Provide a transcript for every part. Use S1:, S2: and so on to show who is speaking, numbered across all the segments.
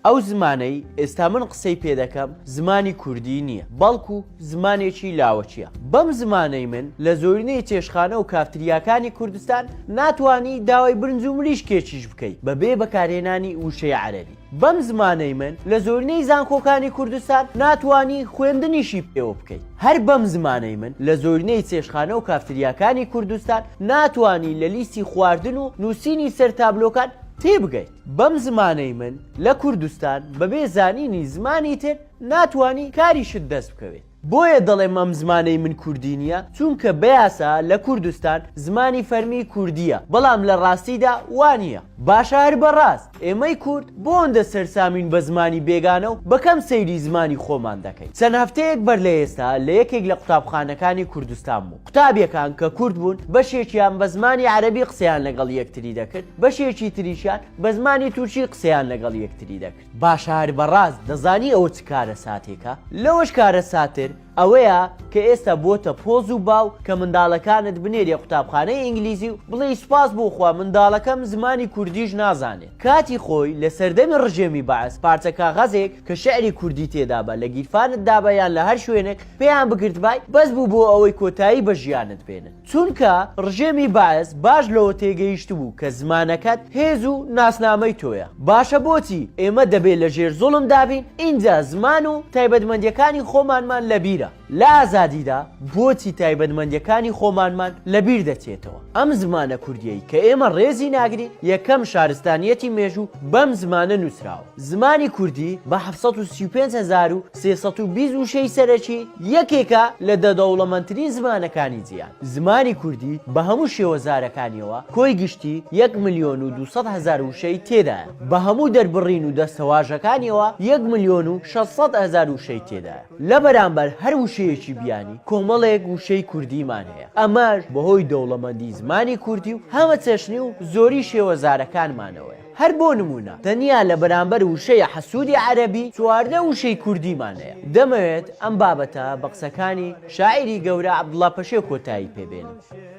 S1: ئەو زمانەی ئێستا من قسەی پێ دەکەم زمانی کوردی نییە بەڵکو زمانێکی لاوەچیە. بەم زمانەی من لە زۆرینەی چێشخانە و کافتریاکانی کوردستان ناتوانی داوای برنج و مریشکێکیش بکەیت بەبێ بەکارهێنانی وشەی عەرەبی. بەم زمانەی من لە زۆرینەی زانکۆکانی کوردستان ناتوانی خوێندنیشی پێوە بکەیت. هەر بەم زمانەی من لە زۆرینەی چێشخانە و کافتریاکانی کوردستان ناتوانی لە لیستی خواردن و نووسینی سەر تابلۆکان تێبگەیت. بەم زمانەی من لە کوردستان بەبێ زانینی زمانی تر ناتوانی کاریشت دەست بکەوێت. بۆیە دەڵێم ئەم زمانەی من کوردی نییە چونکە بەیاسا لە کوردستان زمانی فەرمی کوردیە بەڵام لە ڕاستیدا وانە. باشە هەر بەڕاست ئێمەی کورد بۆ ئەوەندە سەرسامین بە زمانی بێگانە و بەکەم سەیری زمانی خۆمان دەکەین. چەند هەفتەیەک بەر لە ئێستا لە یەکێک لە قوتابخانەکانی کوردستان بوو. قوتابیەکان کە کورد بوون بەشێکیان بە زمانی عەرەبی قسەیان لەگەڵ یەکتری دەکرد بەشێکی تریشیان بە زمانی تورکی قسەیان لەگەڵ یەکتری دەکرد. باشە هەر بەڕاست دەزانی ئەوە چ کارە ساتێکە؟ لەوەش کارە ساتر ئەوەیە کە ئێستا بۆتە پۆز و باو کە منداڵەکانت بنێرێ قوتابخانەی ئینگلیزی و بڵێ سوپاس بۆ خوا منداڵەکەم زمانی کوردیش نازانێت. کاتی خۆی لە سەردەمی ڕژێمی بەعەس پارچە کاغەزێک کە شعری کوردی تێدا بە لە گیرفانت دابەیان لە هەر شوێنێک پێیان بگرتبای بەس بوو بۆ ئەوەی کۆتایی بە ژیانت بێنن. چونکە ڕژێمی بەعەس باش لەوە تێگەیشت بوو کە زمانەکەت هێز و ناسنامەی تۆیە. باشە بۆچی ئێمە دەبێت لە ژێر زوڵم دابین اینجا زمان و تایبەتمەندیەکانی خۆمانمان لەبیرە. لە ئازادیدا بۆچی تایبەتمەندیەکانی خۆمانمان لەبیر دەچێتەوە. ئەم زمانە کوردیەی کە ئێمە ڕێزی ناگرین یەکەم شارستانیەتی مێژوو بەم زمانە نووسراوە. زمانی کوردی بە 735,320 وشەی سەرەکی یەکێکە لە دەدەوڵەمەندترین زمانەکانی جیهان. زمانی کوردی بە هەموو شێوەزارەکانیەوە کۆی گشتی 1,200,000 وشەی تێدایە. بە هەموو دەربڕین و دەستەواژەکانیەوە 1,600,000 وشەی تێدایە. لە بەرامبەر هەر وشەیەکی بیانی کۆمەڵێک وشەی کوردیمان هەیە. ئەمەش بەهۆی دەوڵەمەندی زمانی کوردی و هەمە چەشنی و زۆری شێوەزارەکانمانەوەیە. هەر بۆ نمونە تەنیا لە بەرامبەر وشەیە حەسوودی عەرەبی 14 وشەی کوردیمان هەیە. دەمەوێت ئەم بابەتە بە قسەکانی شاعیری گەورە عەبدوڵڵا پەشێ کۆتایی پێبێنم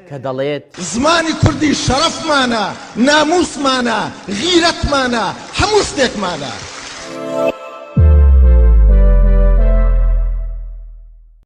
S1: کە دەڵێت
S2: زمانی کوردی شەرەفمانە، ناموسمانە، غیرەتمانە، هەموو شتێکمانە.